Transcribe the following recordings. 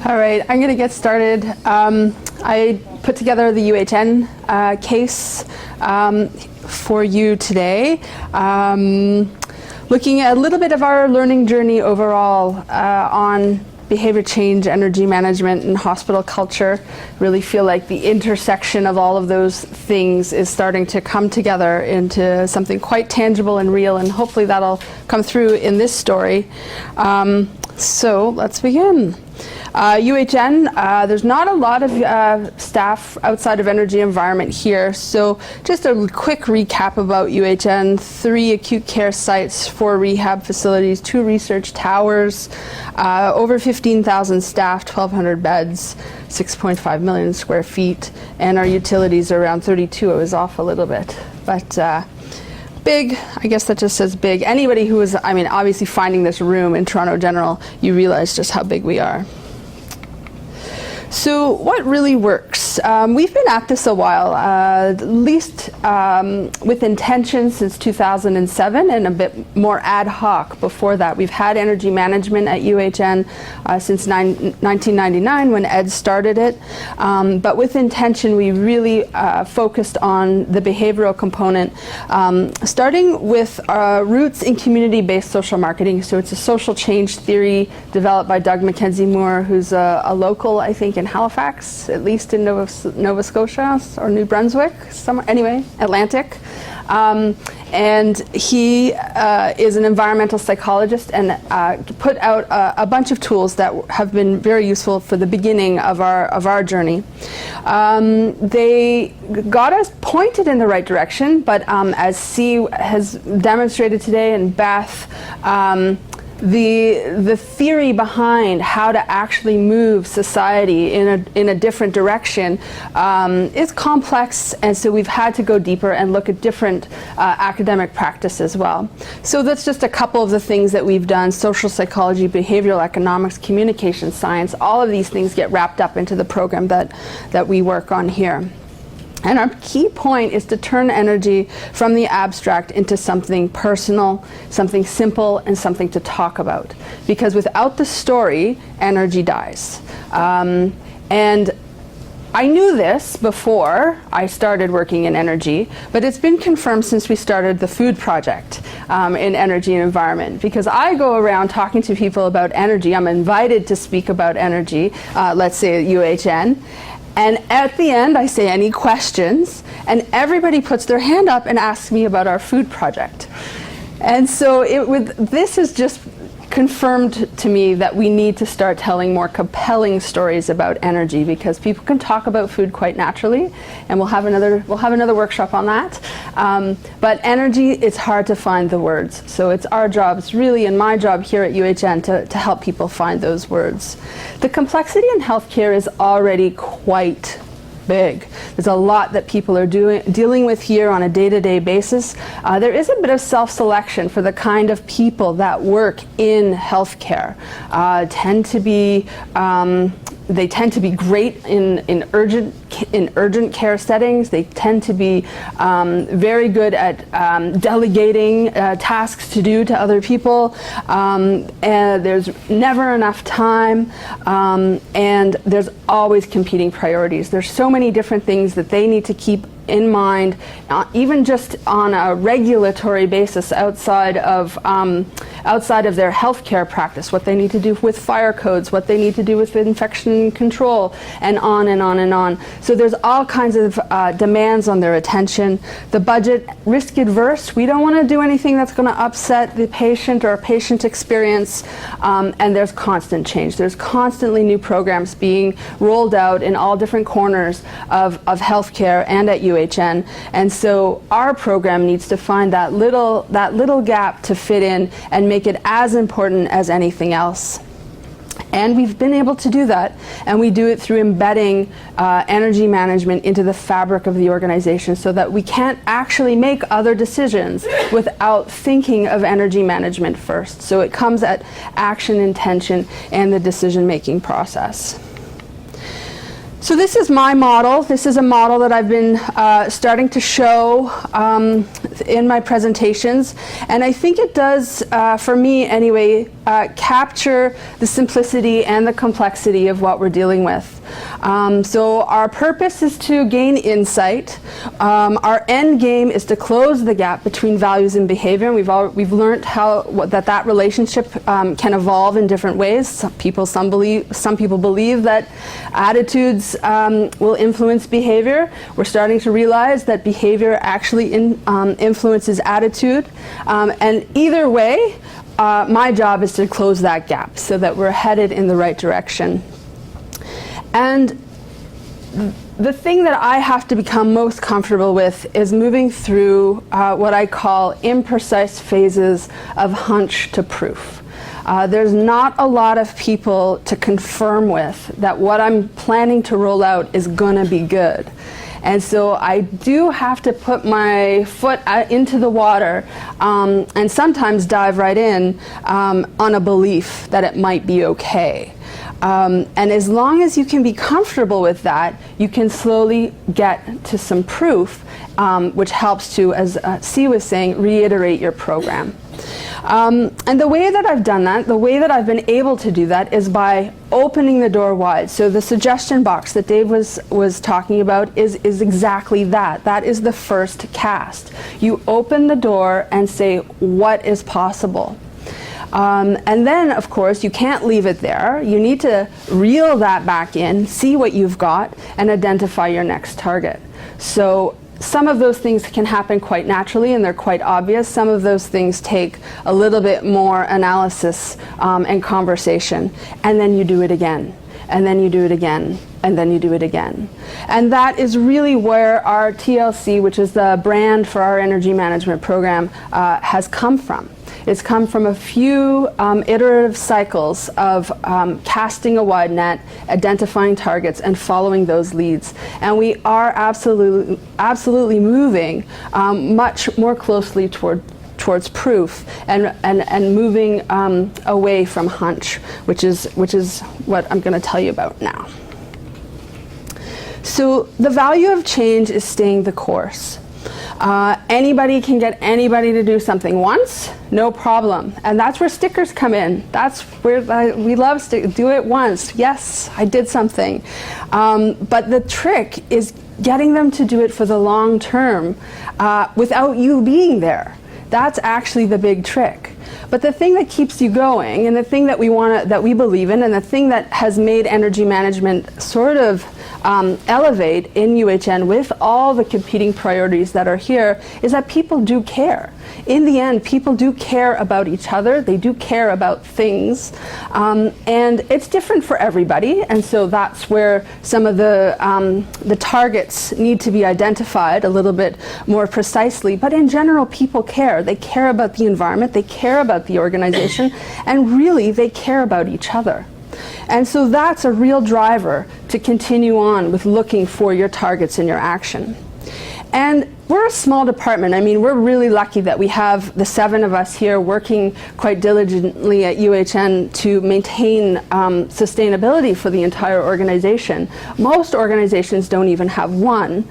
All right, I'm going to get started. I put together the UHN case for you today, looking at a little bit of our learning journey overall on behavior change, energy management, and hospital culture. Really feel like the intersection of all of those things is starting to come together into something quite tangible and real, and hopefully that'll come through in this story. So let's begin. UHN, there's not a lot of staff outside of energy environment here, so just a quick recap about UHN: 3 acute care sites, 4 rehab facilities, 2 research towers, over 15,000 staff, 1,200 beds, 6.5 million square feet, and our utilities are around 32. I was off a little bit, but big. I guess that just says big. Anybody who is, obviously finding this room in Toronto General, you realize just how big we are. So what really works? We've been at this a while, at least with intention since 2007, and a bit more ad hoc before that. We've had energy management at UHN since 1999 when Ed started it, but with intention we really focused on the behavioral component, starting with roots in community-based social marketing. So it's a social change theory developed by Doug Mackenzie Moore, who's a local, I think, in Halifax, at least in Nova Scotia or New Brunswick, somewhere, anyway, Atlantic. And he is an environmental psychologist and put out a bunch of tools that have been very useful for the beginning of our journey. They got us pointed in the right direction, but as C has demonstrated today, and Beth, the theory behind how to actually move society in a different direction is complex, and so we've had to go deeper and look at different academic practice as well. So that's just a couple of the things that we've done: social psychology, behavioral economics, communication science. All of these things get wrapped up into the program that we work on here. And our key point is to turn energy from the abstract into something personal, something simple, and something to talk about. Because without the story, energy dies. And I knew this before I started working in energy, but it's been confirmed since we started the food project in energy and environment. Because I go around talking to people about energy. I'm invited to speak about energy, let's say at UHN. And at the end, I say, any questions? And everybody puts their hand up and asks me about our food project. And so this has just confirmed to me that we need to start telling more compelling stories about energy, because people can talk about food quite naturally, and we'll have another workshop on that. But energy, it's hard to find the words. So it's our job, it's really and my job here at UHN to help people find those words. The complexity in healthcare is already quite big. There's a lot that people are dealing with here on a day-to-day basis. There is a bit of self-selection for the kind of people that work in healthcare. They tend to be great in urgent care settings. They tend to be very good at delegating tasks to do to other people. And there's never enough time, and there's always competing priorities. There's so many different things that they need to keep in mind, even just on a regulatory basis outside of their healthcare practice, what they need to do with fire codes, what they need to do with infection control, and on and on and on. So there's all kinds of demands on their attention. The budget, risk adverse. We don't want to do anything that's going to upset the patient or patient experience, and there's constant change. There's constantly new programs being rolled out in all different corners of healthcare and at UHN. And so our program needs to find that little gap to fit in and make it as important as anything else. And we've been able to do that, and we do it through embedding energy management into the fabric of the organization, so that we can't actually make other decisions without thinking of energy management first. So it comes at action, intention, and the decision-making process. So this is my model. This is a model that I've been starting to show in my presentations, and I think it does, for me anyway, capture the simplicity and the complexity of what we're dealing with. So our purpose is to gain insight. Our end game is to close the gap between values and behavior. And we've learned that relationship can evolve in different ways. Some people believe that attitudes will influence behavior. We're starting to realize that behavior actually influences attitude. And either way, my job is to close that gap so that we're headed in the right direction. And the thing that I have to become most comfortable with is moving through what I call imprecise phases of hunch to proof. There's not a lot of people to confirm with that what I'm planning to roll out is gonna be good. And so I do have to put my foot into the water and sometimes dive right in on a belief that it might be okay. And as long as you can be comfortable with that, you can slowly get to some proof, which helps to, as C was saying, reiterate your program. And the way that I've done that, the way that I've been able to do that is by opening the door wide. So the suggestion box that Dave was talking about is exactly that. That is the first cast. You open the door and say, what is possible? And then, of course, you can't leave it there. You need to reel that back in, see what you've got, and identify your next target. So some of those things can happen quite naturally and they're quite obvious. Some of those things take a little bit more analysis and conversation. And then you do it again. And then you do it again. And then you do it again. And that is really where our TLC, which is the brand for our energy management program, has come from. It's come from a few iterative cycles of casting a wide net, identifying targets, and following those leads. And we are absolutely moving much more closely towards proof and moving away from hunch, which is what I'm going to tell you about now. So the value of change is staying the course. Anybody can get anybody to do something once, no problem. And that's where stickers come in. That's where we love do it once. Yes, I did something. But the trick is getting them to do it for the long term without you being there. That's actually the big trick. But the thing that keeps you going, and the thing that we believe in, and the thing that has made energy management sort of elevate in UHN with all the competing priorities that are here, is that people do care. In the end, people do care about each other. They do care about things, and it's different for everybody. And so that's where some of the targets need to be identified a little bit more precisely. But in general, people care. They care about the environment. They care about the organization, and really, they care about each other. And so that's a real driver to continue on with looking for your targets in your action. And we're a small department. I mean, we're really lucky that we have the 7 of us here working quite diligently at UHN to maintain sustainability for the entire organization. Most organizations don't even have one.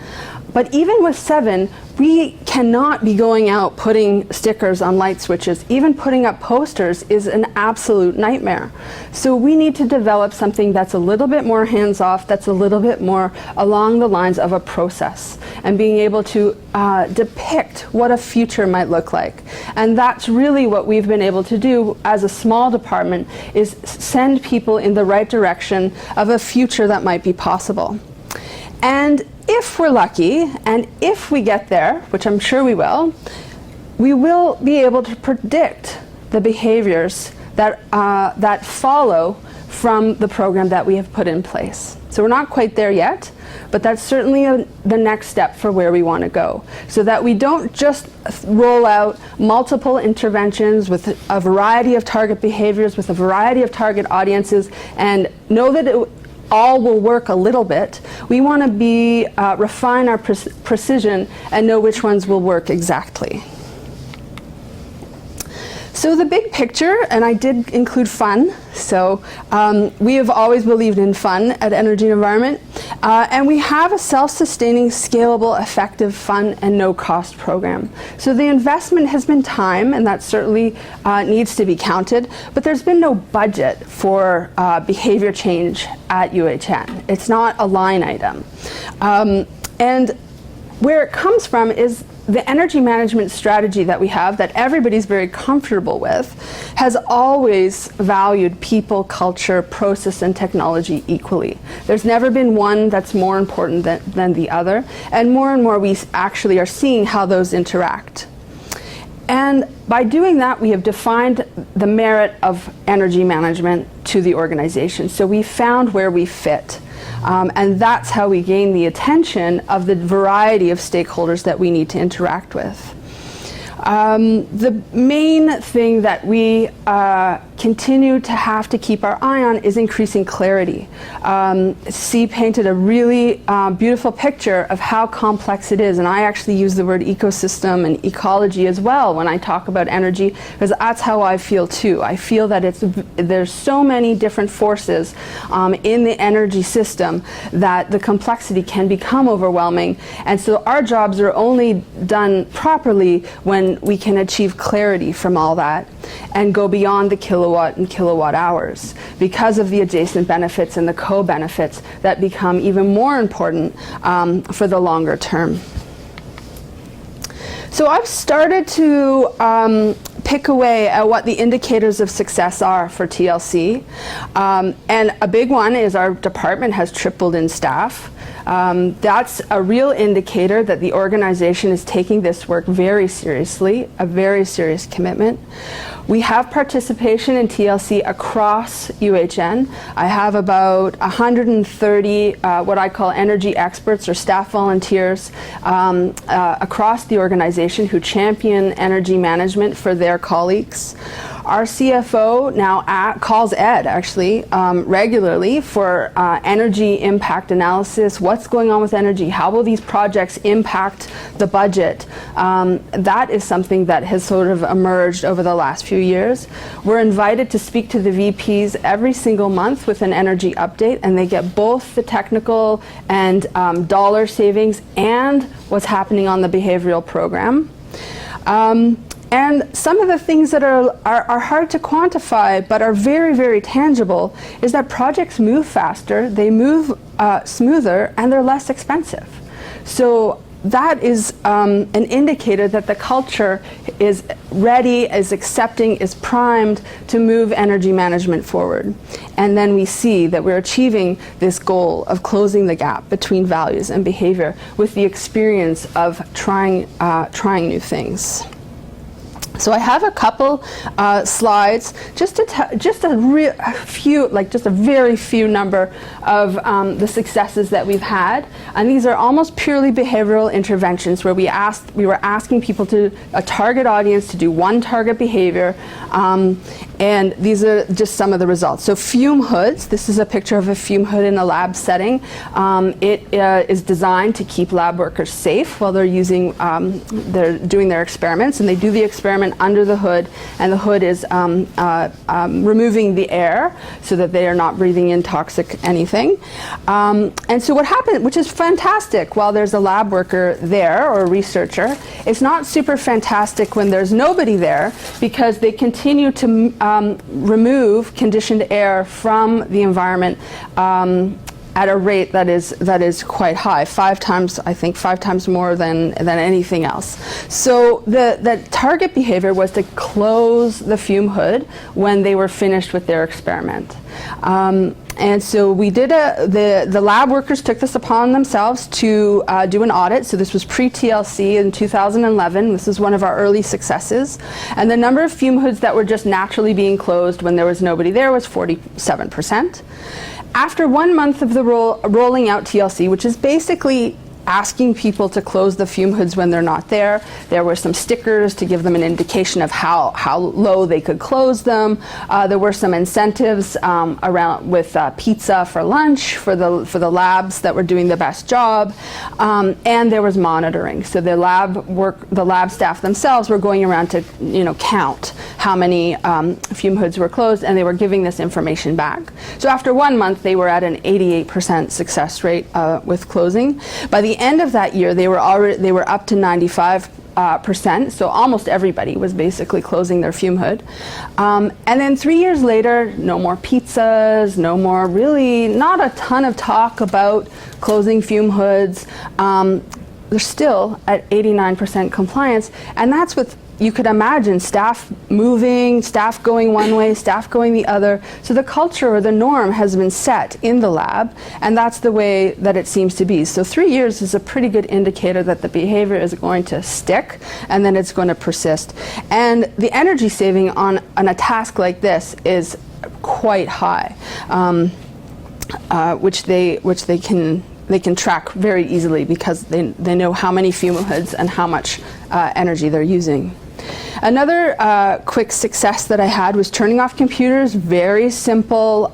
But even with 7, we cannot be going out putting stickers on light switches. Even putting up posters is an absolute nightmare. So we need to develop something that's a little bit more hands-off, that's a little bit more along the lines of a process, and being able to depict what a future might look like. And that's really what we've been able to do as a small department, is send people in the right direction of a future that might be possible. And if we're lucky, and if we get there, which I'm sure we will be able to predict the behaviors that follow from the program that we have put in place. So we're not quite there yet, but that's certainly the next step for where we want to go, so that we don't just roll out multiple interventions with a variety of target behaviors, with a variety of target audiences, and know that it all will work a little bit. We want to refine our precision and know which ones will work exactly. So the big picture, and I did include fun, so we have always believed in fun at Energy and Environment, And we have a self-sustaining, scalable, effective, fun, and no-cost program. So the investment has been time, and that certainly needs to be counted, but there's been no budget for behavior change at UHN. It's not a line item. And where it comes from is the energy management strategy that we have, that everybody's very comfortable with, has always valued people, culture, process, and technology equally. There's never been one that's more important than the other, and more we actually are seeing how those interact. And by doing that, we have defined the merit of energy management to the organization. So we found where we fit. And that's how we gain the attention of the variety of stakeholders that we need to interact with. The main thing that we continue to have to keep our eye on is increasing clarity. C painted a really beautiful picture of how complex it is, and I actually use the word ecosystem and ecology as well when I talk about energy, because that's how I feel too. I feel that there's so many different forces in the energy system that the complexity can become overwhelming, and so our jobs are only done properly when we can achieve clarity from all that and go beyond the kilowatt and kilowatt hours, because of the adjacent benefits and the co-benefits that become even more important for the longer term. So I've started to pick away at what the indicators of success are for TLC. And a big one is our department has tripled in staff. That's a real indicator that the organization is taking this work very seriously, a very serious commitment. We have participation in TLC across UHN. I have about 130 what I call energy experts or staff volunteers across the organization who champion energy management for their colleagues. Our CFO now calls Ed actually regularly for energy impact analysis. What's going on with energy? How will these projects impact the budget? That is something that has sort of emerged over the last few years. We're invited to speak to the VPs every single month with an energy update, and they get both the technical and dollar savings and what's happening on the behavioral program. And some of the things that are hard to quantify but are very, very tangible is that projects move faster, they move smoother, and they're less expensive. So that is an indicator that the culture is ready, is accepting, is primed to move energy management forward. And then we see that we're achieving this goal of closing the gap between values and behavior with the experience of trying new things. So I have a couple slides, just a very few number of the successes that we've had, and these are almost purely behavioral interventions where we were asking people a target audience to do one target behavior, and these are just some of the results. So fume hoods. This is a picture of a fume hood in a lab setting. It is designed to keep lab workers safe while they're doing their experiments, and they do the experiment under the hood, and the hood is removing the air so that they are not breathing in toxic anything. And so what happened, which is fantastic while there's a lab worker there or a researcher, it's not super fantastic when there's nobody there, because they continue to remove conditioned air from the environment at a rate that is quite high, 5 times more than anything else. So the target behavior was to close the fume hood when they were finished with their experiment. And so we did the lab workers took this upon themselves to do an audit. So this was pre-TLC in 2011. This is one of our early successes. And the number of fume hoods that were just naturally being closed when there was nobody there was 47%. After 1 month of the rolling out TLC, which is basically asking people to close the fume hoods when they're not there. There were some stickers to give them an indication of how low they could close them. There were some incentives around with pizza for lunch for the labs that were doing the best job, and there was monitoring. So the lab staff themselves were going around to count how many fume hoods were closed, and they were giving this information back. So after 1 month, they were at an 88% success rate with closing. By the end of that year, they were up to 95%, so almost everybody was basically closing their fume hood. And then 3 years later, no more pizzas, no more, really not a ton of talk about closing fume hoods. They're still at 89% compliance, and that's with, you could imagine, staff moving, staff going one way, staff going the other. So the culture or the norm has been set in the lab, and that's the way that it seems to be. So 3 years is a pretty good indicator that the behavior is going to stick, and then it's going to persist. And the energy saving on a task like this is quite high, which they can track very easily because they know how many fume hoods and how much energy they're using. Another quick success that I had was turning off computers. Very simple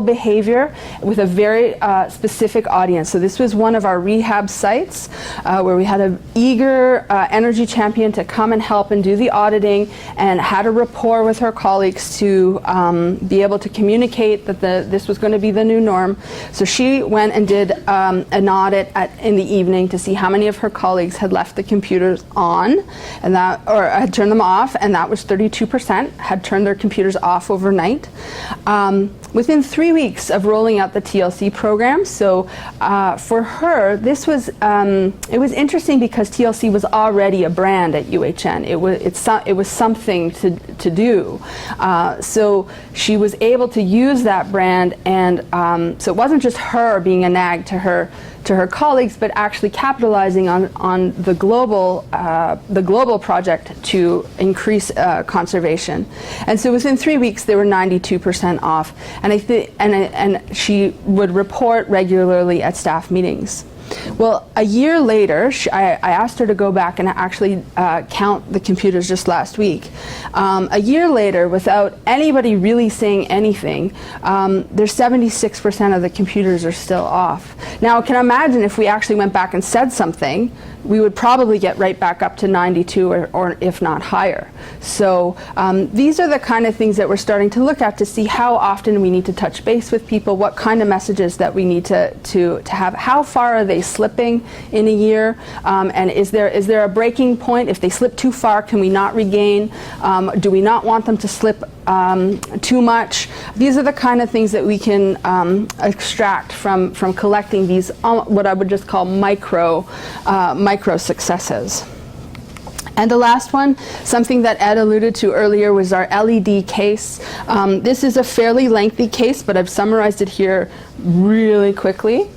behavior with a very specific audience. So this was one of our rehab sites where we had an eager energy champion to come and help and do the auditing, and had a rapport with her colleagues to be able to communicate that this was going to be the new norm. So she went and did an audit in the evening to see how many of her colleagues had left the computers on, and or had turned them off, and that was 32% had turned their computers off overnight. Within 3 weeks of rolling out the TLC program, so for her, this was it was interesting because TLC was already a brand at UHN. It was something to do. So she was able to use that brand, and so it wasn't just her being a nag to her colleagues, but actually capitalizing on the global project to increase conservation. And so within 3 weeks, they were 92% off. And and she would report regularly at staff meetings. Well, a year later, I asked her to go back and actually count the computers just last week. A year later, without anybody really saying anything, there's 76% of the computers are still off. Now, I can imagine if we actually went back and said something, we would probably get right back up to 92 or if not higher. So these are the kind of things that we're starting to look at to see how often we need to touch base with people, what kind of messages that we need to have, how far are they slipping in a year, and is there a breaking point? If they slip too far, can we not regain? Do we not want them to slip too much? These are the kind of things that we can extract from collecting these what I would just call micro successes. And the last one, something that Ed alluded to earlier, was our LED case. This is a fairly lengthy case, but I've summarized it here really quickly.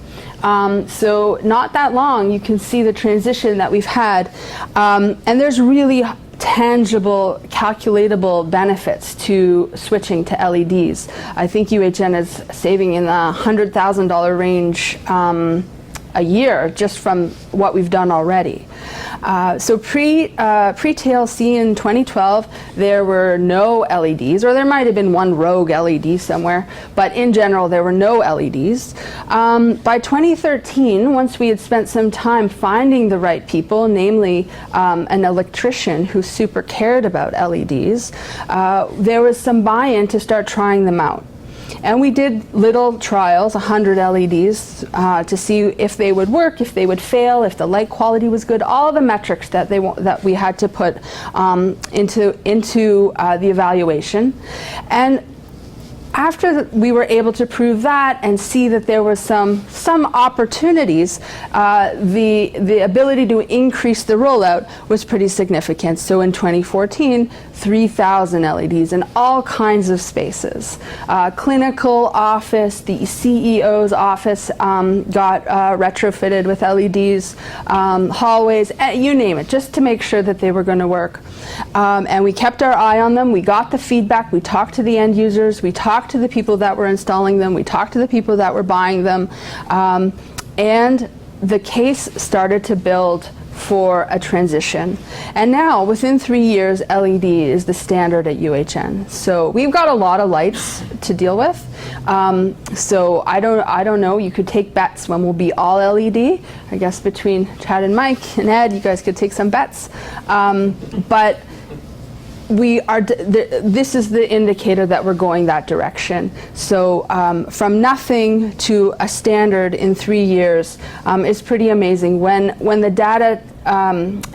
So not that long, you can see the transition that we've had. And there's really tangible, calculatable benefits to switching to LEDs. I think UHN is saving in the $100,000 range a year just from what we've done already. So pre-TLC in 2012, there were no LEDs, or there might have been one rogue LED somewhere, but in general, there were no LEDs. By 2013, once we had spent some time finding the right people, namely an electrician who super cared about LEDs, there was some buy-in to start trying them out. And we did little trials, 100 LEDs, to see if they would work, if they would fail, if the light quality was good, all the metrics that we had to put into the evaluation. And after we were able to prove that and see that there was some opportunities, the ability to increase the rollout was pretty significant. So in 2014, 3,000 LEDs in all kinds of spaces. Clinical office, the CEO's office got retrofitted with LEDs, hallways, you name it, just to make sure that they were going to work. And we kept our eye on them. We got the feedback. We talked to the end users. We talked to the people that were installing them. We talked to the people that were buying them. And the case started to build for a transition. And now, within 3 years, LED is the standard at UHN. So we've got a lot of lights to deal with. So I don't know, you could take bets when we'll be all LED. I guess between Chad and Mike and Ed, you guys could take some bets. But we are, this is the indicator that we're going that direction. So from nothing to a standard in 3 years is pretty amazing. When the data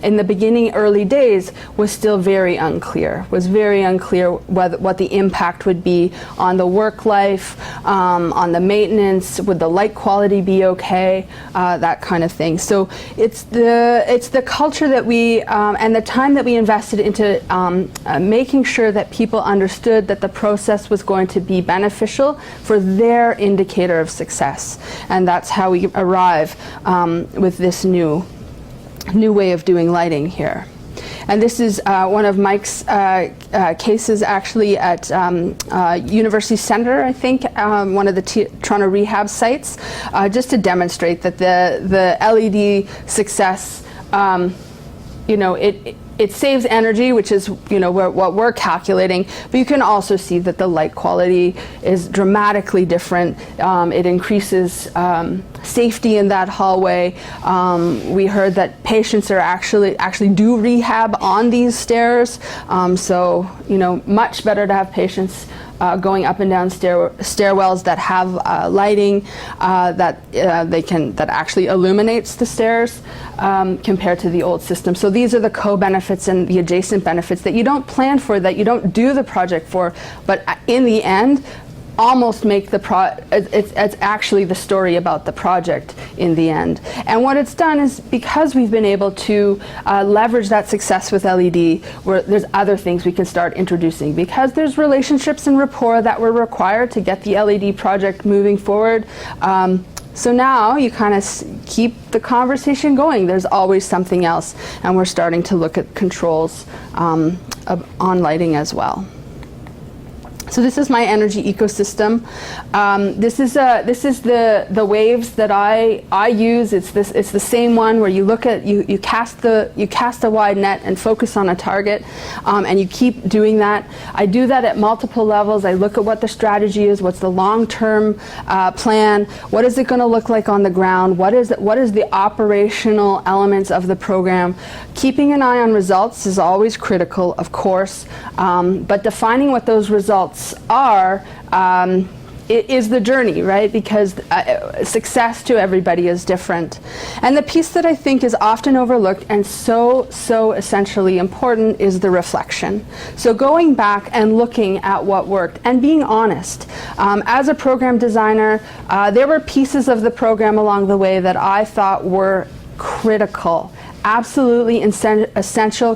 in the beginning, early days, was still very unclear. What the impact would be on the work life, on the maintenance, would the light quality be okay, that kind of thing. So it's the culture that we and the time that we invested into making sure that people understood that the process was going to be beneficial for their indicator of success, and that's how we arrive with this new way of doing lighting here. And this is one of Mike's cases actually at University Center, I think, one of the Toronto rehab sites, just to demonstrate that the LED success, it saves energy, which is what we're calculating, but you can also see that the light quality is dramatically different. It increases safety in that hallway. We heard that patients are actually do rehab on these stairs, so much better to have patients going up and down stairwells that have lighting that actually illuminates the stairs compared to the old system. So these are the co-benefits and the adjacent benefits that you don't plan for, that you don't do the project for, but in the end almost make it's actually the story about the project in the end. And what it's done is, because we've been able to leverage that success with LED, where there's other things we can start introducing, because there's relationships and rapport that were required to get the LED project moving forward. So now you kind of keep the conversation going. There's always something else, and we're starting to look at controls on lighting as well. So this is my energy ecosystem. This is the waves that I use. It's the same one where you look at you cast a wide net and focus on a target, and you keep doing that. I do that at multiple levels. I look at what the strategy is, what's the long-term plan, what is it going to look like on the ground, what is the operational elements of the program. Keeping an eye on results is always critical, of course, but defining what those results are it is the journey, right? Because success to everybody is different. And the piece that I think is often overlooked and so essentially important is the reflection. So going back and looking at what worked and being honest. As a program designer, there were pieces of the program along the way that I thought were critical, absolutely essential,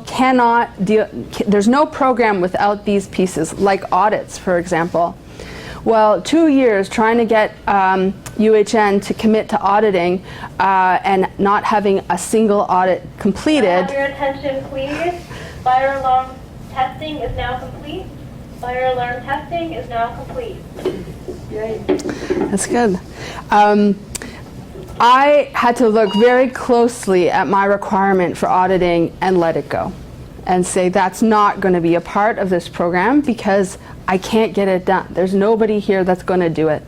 there's no program without these pieces, like audits, for example. Well, 2 years trying to get UHN to commit to auditing and not having a single audit completed. Have your attention, please. Fire alarm testing is now complete. Fire alarm testing is now complete. Yay. That's good. I had to look very closely at my requirement for auditing and let it go and say that's not going to be a part of this program because I can't get it done. There's nobody here that's going to do it.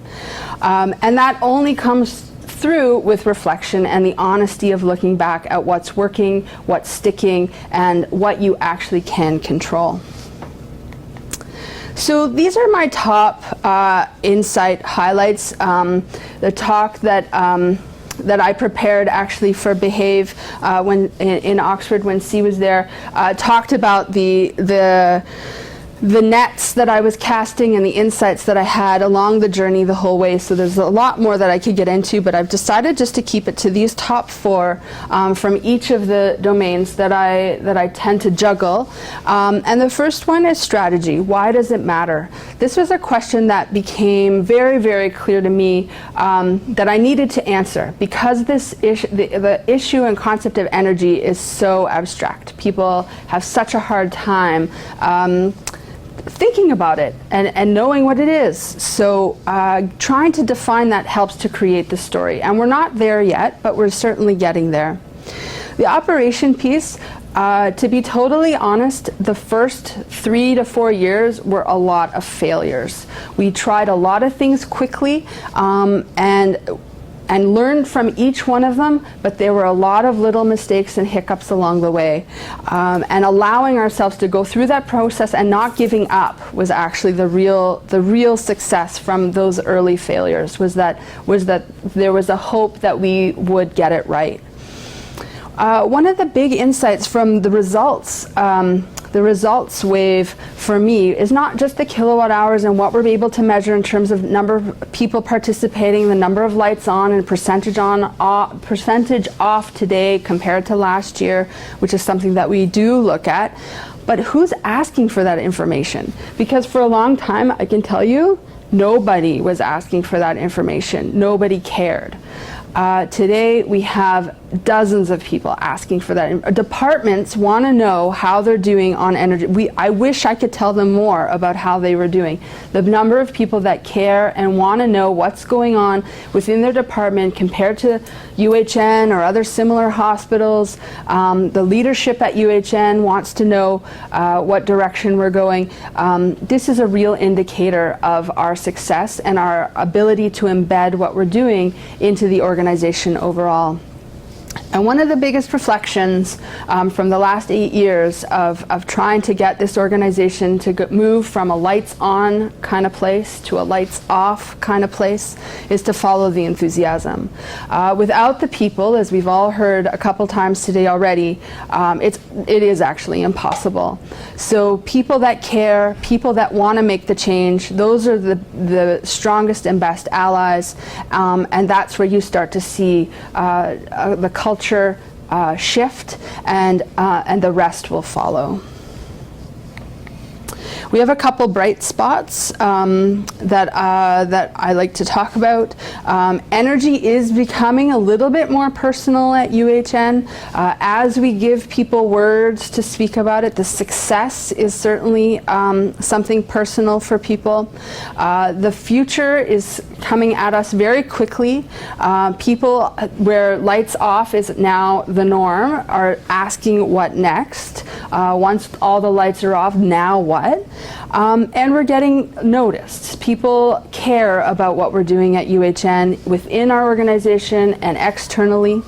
And that only comes through with reflection and the honesty of looking back at what's working, what's sticking, and what you actually can control. So these are my top insight highlights. The talk that I prepared actually for Behave when in Oxford when C was there talked about the nets that I was casting and the insights that I had along the journey the whole way. So there's a lot more that I could get into, but I've decided just to keep it to these top four from each of the domains that I tend to juggle. And the first one is strategy. Why does it matter? This was a question that became very, very clear to me that I needed to answer because this the issue and concept of energy is so abstract. People have such a hard time thinking about it and knowing what it is. So trying to define that helps to create the story. And we're not there yet, but we're certainly getting there. The operation piece, to be totally honest, the first 3 to 4 years were a lot of failures. We tried a lot of things quickly and learned from each one of them, but there were a lot of little mistakes and hiccups along the way. And allowing ourselves to go through that process and not giving up was actually the real success from those early failures, was that there was a hope that we would get it right. One of the big insights from the results wave for me is not just the kilowatt hours and what we're able to measure in terms of number of people participating, the number of lights on and percentage off today compared to last year, which is something that we do look at, but who's asking for that information? Because for a long time, I can tell you, nobody was asking for that information. Nobody cared. Today we have dozens of people asking for that. Departments want to know how they're doing on energy. I wish I could tell them more about how they were doing. The number of people that care and want to know what's going on within their department compared to UHN or other similar hospitals. The leadership at UHN wants to know what direction we're going. This is a real indicator of our success and our ability to embed what we're doing into the organization overall. And one of the biggest reflections from the last 8 years of trying to get this organization to move from a lights on kind of place to a lights off kind of place is to follow the enthusiasm. Without the people, as we've all heard a couple times today already, it is actually impossible. So people that care, people that want to make the change, those are the strongest and best allies, and that's where you start to see the culture shift, and the rest will follow. We have a couple bright spots that I like to talk about. Energy is becoming a little bit more personal at UHN. As we give people words to speak about it, the success is certainly something personal for people. The future is coming at us very quickly. People where lights off is now the norm are asking what next. Once all the lights are off, now what? And we're getting noticed. People care about what we're doing at UHN within our organization and externally.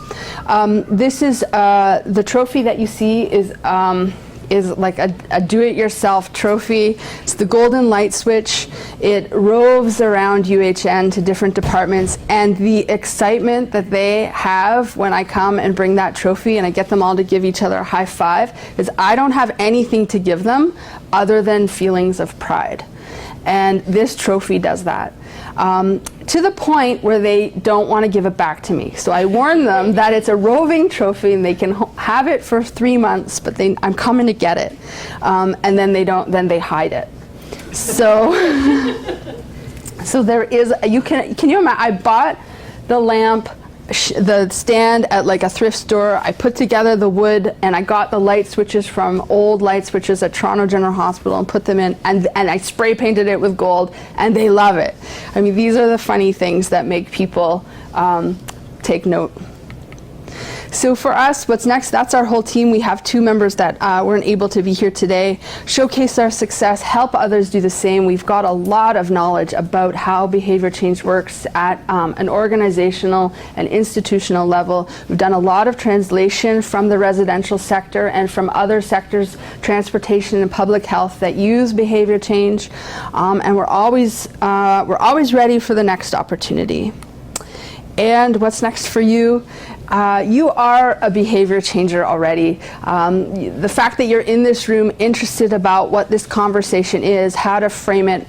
This is the trophy that you see is like a do-it-yourself trophy. It's the golden light switch. It roves around UHN to different departments, and the excitement that they have when I come and bring that trophy and I get them all to give each other a high five is I don't have anything to give them other than feelings of pride. And this trophy does that. To the point where they don't want to give it back to me. So I warn them that it's a roving trophy and they can have it for 3 months, but I'm coming to get it. And then they hide it. So, so there is, can you imagine, I bought the lamp, the stand at like a thrift store. I put together the wood and I got the light switches from old light switches at Toronto General Hospital and put them in, and I spray painted it with gold, and they love it. I mean, these are the funny things that make people take note. So for us, what's next? That's our whole team. We have 2 members that weren't able to be here today. Showcase our success, help others do the same. We've got a lot of knowledge about how behavior change works at an organizational and institutional level. We've done a lot of translation from the residential sector and from other sectors, transportation and public health, that use behavior change. And we're always ready for the next opportunity. And what's next for you? You are a behavior changer already. The fact that you're in this room interested about what this conversation is, how to frame it,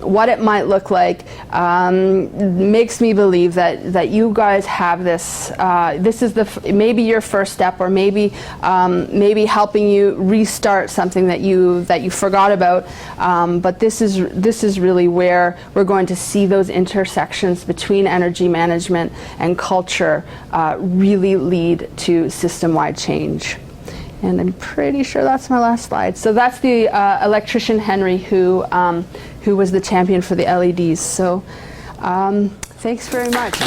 what it might look like, makes me believe that you guys have this. This is maybe your first step, or maybe helping you restart something that you forgot about. But this is really where we're going to see those intersections between energy management and culture really lead to system-wide change. And I'm pretty sure that's my last slide. So that's the electrician Henry who was the champion for the LEDs. So thanks very much.